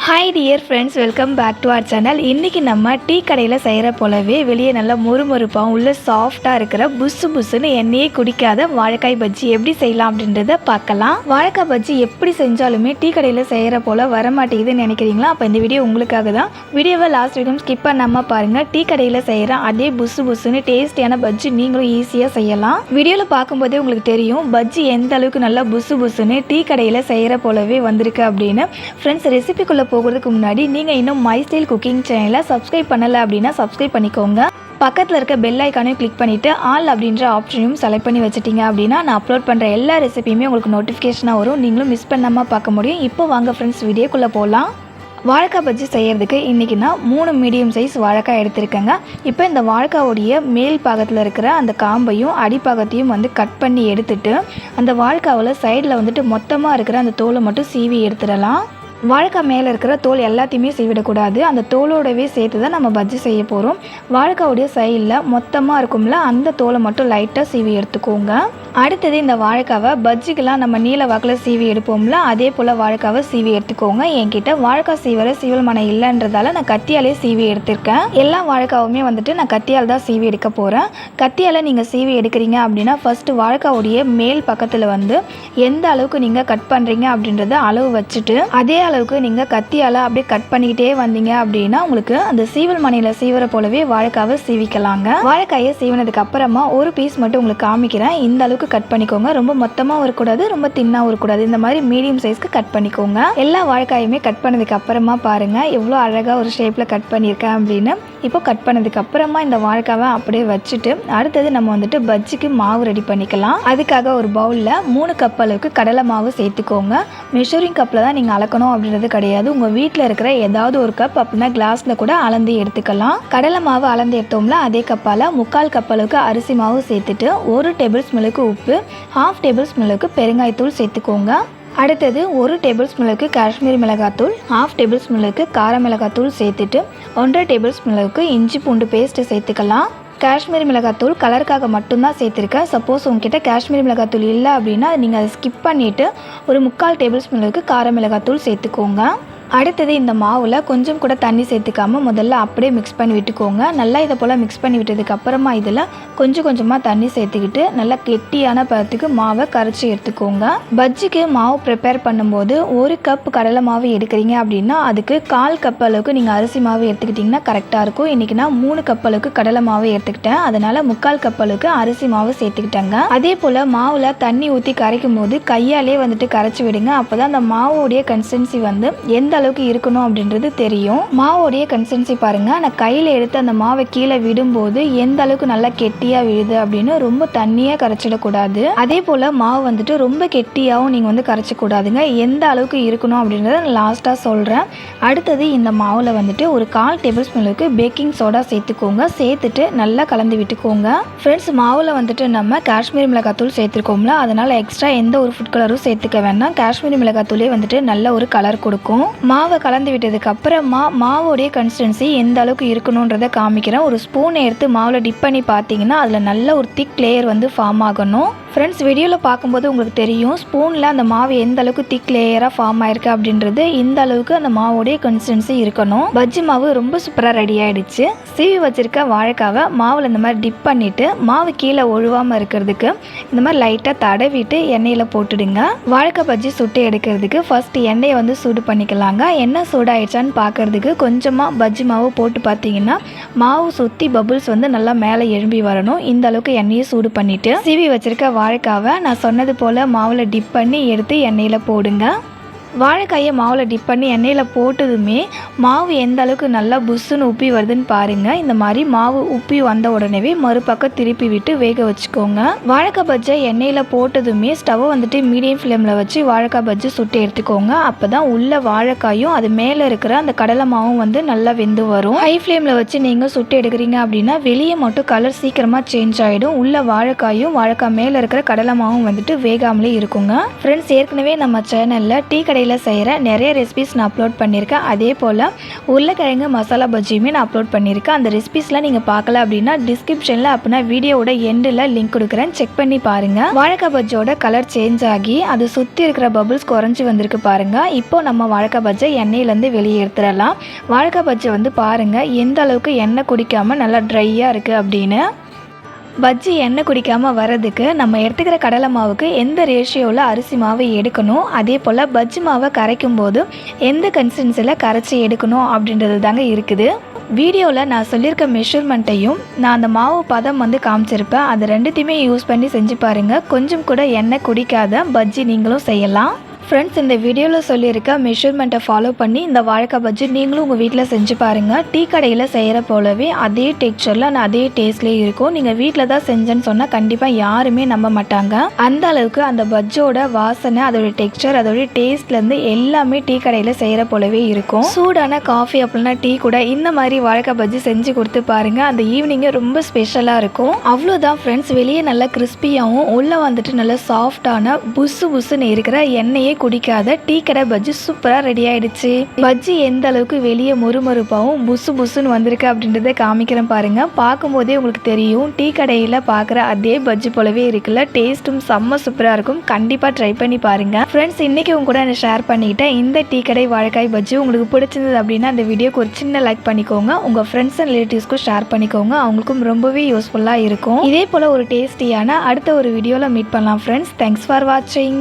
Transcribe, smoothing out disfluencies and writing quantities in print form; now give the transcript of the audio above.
Hi dear friends, welcome back to our channel. இன்றைக்கி நம்ம tea கடையில் செய்கிற போலவே வெளியே நல்லா மொறுமொறுப்பாகவும் உள்ள சாஃப்டாக இருக்கிற புஸ்ஸு புஸ்ஸுன்னு எண்ணெயே குடிக்காத வாழைக்காய் பஜ்ஜி எப்படி செய்யலாம் அப்படின்றத பார்க்கலாம். வாழைக்காய் பஜ்ஜி எப்படி செஞ்சாலுமே டீ கடையில் செய்கிற போல் வரமாட்டேங்குதுன்னு நினைக்கிறீங்களா? அப்போ இந்த வீடியோ உங்களுக்காக தான். வீடியோவை லாஸ்ட் வரைக்கும் ஸ்கிப் பண்ணாமல் பாருங்கள். டீ கடையில் செய்கிற அதே புஸ்ஸு புஸ்ஸுன்னு டேஸ்டியான பஜ்ஜி நீங்களும் ஈஸியாக செய்யலாம். வீடியோவில் பார்க்கும்போதே உங்களுக்கு தெரியும் பஜ்ஜி எந்த அளவுக்கு நல்லா புஸ்ஸு புஸ்ஸுன்னு டீ கடையில் செய்கிற போலவே வந்திருக்கு அப்படின்னு. ஃப்ரெண்ட்ஸ், ரெசிபிக்குள்ளே போகிறதுக்கு முன்னாடி நீங்கள் இன்னும் மை ஸ்டைல் குக்கிங் சேனலை சப்ஸ்கிரைப் பண்ணலை அப்படின்னா சப்ஸ்கிரைப் பண்ணிக்கோங்க. பக்கத்தில் இருக்க பெல் ஐக்கானையும் கிளிக் பண்ணிவிட்டு ஆல் அப்படின்ற ஆப்ஷனையும் செலக்ட் பண்ணி வச்சுட்டிங்க அப்படின்னா நான் அப்லோட் பண்ணுற எல்லா ரெசிபியுமே உங்களுக்கு நோட்டிஃபிகேஷனாக வரும். நீங்களும் மிஸ் பண்ணாமல் பார்க்க முடியும். இப்போ வாங்க ஃப்ரெண்ட்ஸ், வீடியோக்குள்ளே போகலாம். வாழைக்காய் பஜ்ஜி செய்கிறதுக்கு இன்றைக்கி நான் 3 மீடியம் சைஸ் வாழைக்காய் எடுத்திருக்கேங்க. இப்போ இந்த வாழைக்காவுடைய மேல் பாகத்தில் இருக்கிற அந்த காம்பையும் அடிப்பாகத்தையும் கட் பண்ணி எடுத்துட்டு அந்த வாழைக்காவில் சைடில் மொத்தமாக இருக்கிற அந்த தோலை மட்டும் சீவி எடுத்துடலாம். வாழைக்காய் மேலே இருக்கிற தோல் எல்லாத்தையுமே சீவிடக்கூடாது. அந்த தோலோடவே சேர்த்து தான் நம்ம பஜ்ஜி செய்ய போகிறோம். வாழைக்காவுடைய சைடில் மொத்தமாக இருக்கும்ல, அந்த தோலை மட்டும் லைட்டாக சீவி எடுத்துக்கோங்க. அடுத்தது இந்த வாழைக்காவை பஜ்ஜிக்கெலாம் நம்ம நீல வாக்கில் சீவி எடுப்போம்ல, அதே போல் வாழைக்காவை சீவி எடுத்துக்கோங்க. என்கிட்ட வாழைக்காய் சீவர சீவல் மனை இல்லைன்றதால நான் கத்தியாலே சீவி எடுத்திருக்கேன். எல்லா வாழைக்காவுமே நான் கத்தியால் தான் சீவி எடுக்க போகிறேன். கத்தியால் நீங்கள் சீவி எடுக்கிறீங்க அப்படின்னா ஃபஸ்ட்டு வாழைக்காவுடைய மேல் பக்கத்தில் எந்த அளவுக்கு நீங்கள் கட் பண்ணுறீங்க அப்படின்றத அளவு வச்சுட்டு அதே அளவுக்கு நீங்கள் கத்தியால் அப்படியே கட் பண்ணிக்கிட்டே வந்தீங்க அப்படின்னா உங்களுக்கு அந்த சீவல் மனையில் சீவர போலவே வாழைக்காவை சீவிக்கலாங்க. வாழைக்காயை சீவினதுக்கு அப்புறமா ஒரு பீஸ் மட்டும் உங்களுக்கு காமிக்கிறேன். இந்த அளவுக்கு கட் பண்ணிக்கோங்க. ரொம்ப மொத்தமாக இருக்கக்கூடாது, ரொம்ப தின்னாகவும் இருக்கக்கூடாது. இந்த மாதிரி மீடியம் சைஸ்க்கு கட் பண்ணிக்கோங்க. எல்லா வாழைக்காயுமே கட் பண்ணதுக்கு அப்புறமா பாருங்கள் எவ்வளோ அழகாக ஒரு ஷேப்பில் கட் பண்ணியிருக்கேன் அப்படின்னு. இப்போ கட் பண்ணதுக்கு அப்புறமா இந்த வாழைக்காவை அப்படியே வச்சுட்டு அடுத்தது நம்ம பஜ்ஜிக்கு மாவு ரெடி பண்ணிக்கலாம். அதுக்காக ஒரு பவுலில் 3 கப் அளவுக்கு கடலை மாவு சேர்த்துக்கோங்க. மெஷரிங் கப்பில் தான் நீங்கள் அளக்கணும் அப்படின்றது கிடையாது. உங்கள் வீட்டில் இருக்கிற ஏதாவது ஒரு கப் அப்படின்னா கிளாஸில் கூட அளந்து எடுத்துக்கலாம். கடலை மாவு அளந்து எடுத்தோம்ல, அதே கப்பால் 3/4 கப் அளவுக்கு அரிசி மாவு சேர்த்துட்டு 1 டேபிள் ஸ்பூனுக்கு உப்பு, 1/2 டேபிள் ஸ்பூனுக்கு பெருங்காயத்தூள் சேர்த்துக்கோங்க. அடுத்தது 1 டேபிள் ஸ்பூனுக்கு காஷ்மீரி மிளகாத்தூள், 1/2 டேபிள் ஸ்பூனுக்கு கார மிளகாத்தூள் சேர்த்துட்டு 1.5 டேபிள் ஸ்பூனுக்கு இஞ்சி பூண்டு பேஸ்ட்டு சேர்த்துக்கலாம். காஷ்மீரி மிளகாத்தூள் கலருக்காக மட்டும்தான் சேர்த்துருக்கேன். சப்போஸ் உங்ககிட்ட காஷ்மீரி மிளகாத்தூள் இல்லை அப்படின்னா நீங்கள் அதை ஸ்கிப் பண்ணிவிட்டு ஒரு 3/4 டேபிள் ஸ்பூனுக்கு கார மிளகாத்தூள் சேர்த்துக்கோங்க. அடுத்தது இந்த மாவில் கொஞ்சம் கூட தண்ணி சேர்த்துக்காமல் முதல்ல அப்படியே மிக்ஸ் பண்ணி விட்டுக்கோங்க. நல்லா இதை போல் மிக்ஸ் பண்ணி விட்டதுக்கு அப்புறமா இதில் கொஞ்சம் கொஞ்சமாக தண்ணி சேர்த்துக்கிட்டு நல்லா கெட்டியான பதத்துக்கு மாவை கரைச்சி எடுத்துக்கோங்க. பஜ்ஜிக்கு மாவு ப்ரிப்பேர் பண்ணும்போது 1 கப் கடலை மாவு எடுக்கிறீங்க அப்படின்னா அதுக்கு 1/4 கப் அளவுக்கு நீங்கள் அரிசி மாவு எடுத்துக்கிட்டிங்கன்னா கரெக்டாக இருக்கும். இன்றைக்கி நான் 3 கப் அளவுக்கு கடலை மாவு எடுத்துக்கிட்டேன். அதனால் 3/4 கப் அளவுக்கு அரிசி மாவு சேர்த்துக்கிட்டேங்க. அதே போல் மாவில் தண்ணி ஊற்றி கரைக்கும் போது கையாலே கரைச்சி விடுங்க. அப்போ தான் அந்த மாவோடைய கன்சிஸ்டன்சி எந்த அளவுக்கு இருக்கணும் அப்படின்றது தெரியும். மாவோடைய கன்சிஸ்டன்சி பாருங்க. நான் கையில் எடுத்து அந்த மாவை கீழே விடும்போது எந்த அளவுக்கு நல்லா கெட்டியா விழுது அப்படின்னு ரொம்ப தண்ணியா கரைச்சிடக்கூடாது. அதே போல மாவு ரொம்ப கெட்டியாகவும் நீங்க கரைச்சக்கூடாதுங்க. எந்த அளவுக்கு இருக்கணும் அப்படின்றத லாஸ்டா சொல்றேன். அடுத்தது இந்த மாவுல ஒரு 1/4 டேபிள் ஸ்பூனுக்கு பேக்கிங் சோடா சேர்த்துக்கோங்க. சேர்த்துட்டு நல்லா கலந்து விட்டுக்கோங்க. ஃப்ரெண்ட்ஸ், மாவுல நம்ம காஷ்மீரி மிளகாத்தூள் சேர்த்துருக்கோம்ல, அதனால எக்ஸ்ட்ரா எந்த ஒரு ஃபுட் கலரும் சேர்த்துக்க வேண்டாம். காஷ்மீரி மிளகாத்தூளே நல்ல ஒரு கலர் கொடுக்கும். மாவை கலந்து விட்டதுக்கு அப்புறமா மாவோடைய கன்சிஸ்டன்சி எந்த அளவுக்கு இருக்கணுன்றதை காமிக்கிறேன். ஒரு ஸ்பூனை எடுத்து மாவில் டிப் பண்ணி பார்த்தீங்கன்னா அதில் நல்ல ஒரு திக் லேயர் ஃபார்ம் ஆகணும். ஃப்ரெண்ட்ஸ், வீடியோவில் பார்க்கும்போது உங்களுக்கு தெரியும் ஸ்பூனில் அந்த மாவு எந்த அளவுக்கு திக் லேயராக ஃபார்ம் ஆயிருக்கு அப்படின்றது. இந்த அளவுக்கு அந்த மாவோடைய கன்சிஸ்டன்சி இருக்கணும். பஜ்ஜி மாவு ரொம்ப சூப்பராக ரெடி ஆகிடுச்சு. சீவி வச்சிருக்க வாழைக்காவை மாவில் இந்த மாதிரி டிப் பண்ணிவிட்டு மாவு கீழே ஒழுவாமல் இருக்கிறதுக்கு இந்த மாதிரி லைட்டாக தடவிட்டு எண்ணெயில் போட்டுடுங்க. வாழைக்காய் பஜ்ஜி சுட்டு எடுக்கிறதுக்கு ஃபர்ஸ்ட் எண்ணெயை சூடு பண்ணிக்கலாங்க. எண்ணெய் சூடாயிடுச்சான்னு பார்க்கறதுக்கு கொஞ்சமாக பஜ்ஜி மாவு போட்டு பார்த்தீங்கன்னா மாவு சுற்றி பபுள்ஸ் நல்லா மேலே எழும்பி வரணும். இந்த அளவுக்கு எண்ணெயை சூடு பண்ணிவிட்டு சீவி வச்சிருக்க வாழைக்காவை நான் சொன்னது போல் மாவில் டிப் பண்ணி எடுத்து எண்ணெயில் போடுங்க. வாழைக்காயை மாவில் டிப் பண்ணி எண்ணெயில் போட்டதுமே மாவு எந்த அளவுக்கு நல்லா புஷ்ஷுன்னு உப்பி வருதுன்னு பாருங்கள். இந்த மாதிரி மாவு உப்பி வந்த உடனே மறுபக்கம் திருப்பி விட்டு வேக வச்சுக்கோங்க. வாழைக்காய் பஜ்ஜை எண்ணெயில் போட்டதுமே ஸ்டவ்வை மீடியம் ஃப்ளேமில் வச்சு வாழைக்காய் பஜ்ஜி சுட்டு எடுத்துக்கோங்க. அப்போ தான் உள்ள வாழைக்காயும் அது மேலே இருக்கிற அந்த கடலை மாவும் நல்லா வெந்து வரும். ஹை ஃப்ளேமில் வச்சு நீங்கள் சுட்டு எடுக்கிறீங்க அப்படின்னா வெளியே மட்டும் கலர் சீக்கிரமாக சேஞ்ச் ஆகிடும். உள்ள வாழைக்காயும் வாழைக்காய் மேலே இருக்கிற கடலை மாவும் வேகாமலே இருக்குங்க. ஃப்ரெண்ட்ஸ், ஏற்கனவே நம்ம சேனலில் டீ கடை கடையில் செய்கிற நிறைய ரெசிபிஸ் நான் அப்லோட் பண்ணியிருக்கேன். அதே போல் உருளைக்கிழங்கு மசாலா பஜ்ஜியுமே நான் அப்லோட் பண்ணியிருக்கேன். அந்த ரெசிபிஸ்லாம் நீங்கள் பார்க்கல அப்படின்னா டிஸ்கிரிப்ஷனில் அப்படின்னா வீடியோவோட எண்டில் லிங்க் கொடுக்குறேன், செக் பண்ணி பாருங்கள். வாழைக்காய் பஜ்ஜியோட கலர் சேஞ்ச் ஆகி அது சுற்றி இருக்கிற பபுள்ஸ் குறைஞ்சி வந்திருக்கு பாருங்கள். இப்போ நம்ம வாழைக்காய் பஜ்ஜை எண்ணெயிலேருந்து வெளியே எடுத்துடலாம். வாழைக்காய் பஜ்ஜி வந்து பாருங்கள் எந்த அளவுக்கு எண்ணெய் குடிக்காமல் நல்லா ட்ரையாக இருக்குது அப்படின்னு. பஜ்ஜி எண்ணெய் குடிக்காமல் வரதுக்கு நம்ம எடுத்துக்கிற கடலை மாவுக்கு எந்த ரேஷியோவில் அரிசி மாவு எடுக்கணும், அதே போல் பஜ்ஜி மாவை கரைக்கும் போது எந்த கன்சிஸ்டன்சியில் கரைச்சி எடுக்கணும் அப்படின்றது தாங்க இருக்குது. வீடியோவில் நான் சொல்லியிருக்க மெஷர்மெண்ட்டையும் நான் அந்த மாவு பதம் வந்து காமிச்சிருப்பேன். அது ரெண்டுத்தையுமே யூஸ் பண்ணி செஞ்சு பாருங்கள். கொஞ்சம் கூட எண்ணெய் குடிக்காத பஜ்ஜி நீங்களும் செய்யலாம். ஃப்ரெண்ட்ஸ், இந்த வீடியோவில் சொல்லியிருக்க மெஷர்மெண்ட்டை ஃபாலோ பண்ணி இந்த வாழைக்காய் பஜ்ஜி நீங்களும் உங்கள் வீட்டில் செஞ்சு பாருங்கள். டீ கடையில் செய்கிற போலவே அதே டெக்ஸ்சரில் அதே டேஸ்ட்லேயே இருக்கும். நீங்கள் வீட்டில் தான் செஞ்சேன்னு சொன்னால் கண்டிப்பாக யாருமே நம்ப மாட்டாங்க. அந்த அளவுக்கு அந்த பஜ்ஜோட வாசனை, அதோடைய டெக்ஸ்சர், அதோடைய டேஸ்ட்லேருந்து எல்லாமே டீ கடையில் செய்கிற போலவே இருக்கும். சூடான காஃபி அப்படின்னா டீ கூட இந்த மாதிரி வாழைக்காய் பஜ்ஜி செஞ்சு கொடுத்து பாருங்கள். அந்த ஈவினிங்கே ரொம்ப ஸ்பெஷலாக இருக்கும். அவ்வளோதான் ஃப்ரெண்ட்ஸ், வெளியே நல்லா கிறிஸ்பியாகவும் உள்ளே வந்துட்டு நல்லா சாஃப்டான புசு புசுன்னு இருக்கிற எண்ணெயே குடிக்காத டீ கடை பஜ்ஜி சூப்பராக ரெடி ஆயிடுச்சு. பஜ்ஜி எந்த அளவுக்கு வெளியே மொறுமொறுப்பாகவும் புசு புசுன்னு வந்திருக்கு அப்படின்றத காமிக்கிறேன் பாருங்க. பார்க்கும்போதே உங்களுக்கு தெரியும் டீ கடையில் பார்க்குற அதே பஜ்ஜி போலவே இருக்குல்ல. டேஸ்ட்டும் செம்ம சூப்பராக இருக்கும். கண்டிப்பாக ட்ரை பண்ணி பாருங்க. ஃப்ரெண்ட்ஸ், இன்னைக்கு உங்க கூட நான் ஷேர் பண்ணிக்கிட்டேன் இந்த டீ கடை வாழைக்காய் பஜ்ஜி உங்களுக்கு பிடிச்சிருந்தது அப்படின்னா அந்த வீடியோக்கு ஒரு சின்ன லைக் பண்ணிக்கோங்க. உங்கள் ஃப்ரெண்ட்ஸ் அண்ட் ரிலேட்டிவ்ஸ்க்கும் ஷேர் பண்ணிக்கோங்க. அவங்களுக்கும் ரொம்பவே யூஸ்ஃபுல்லாக இருக்கும். இதே போல் ஒரு டேஸ்டியான அடுத்த ஒரு வீடியோவில் மீட் பண்ணலாம் ஃப்ரெண்ட்ஸ். தேங்க்ஸ் ஃபார் வாட்சிங்.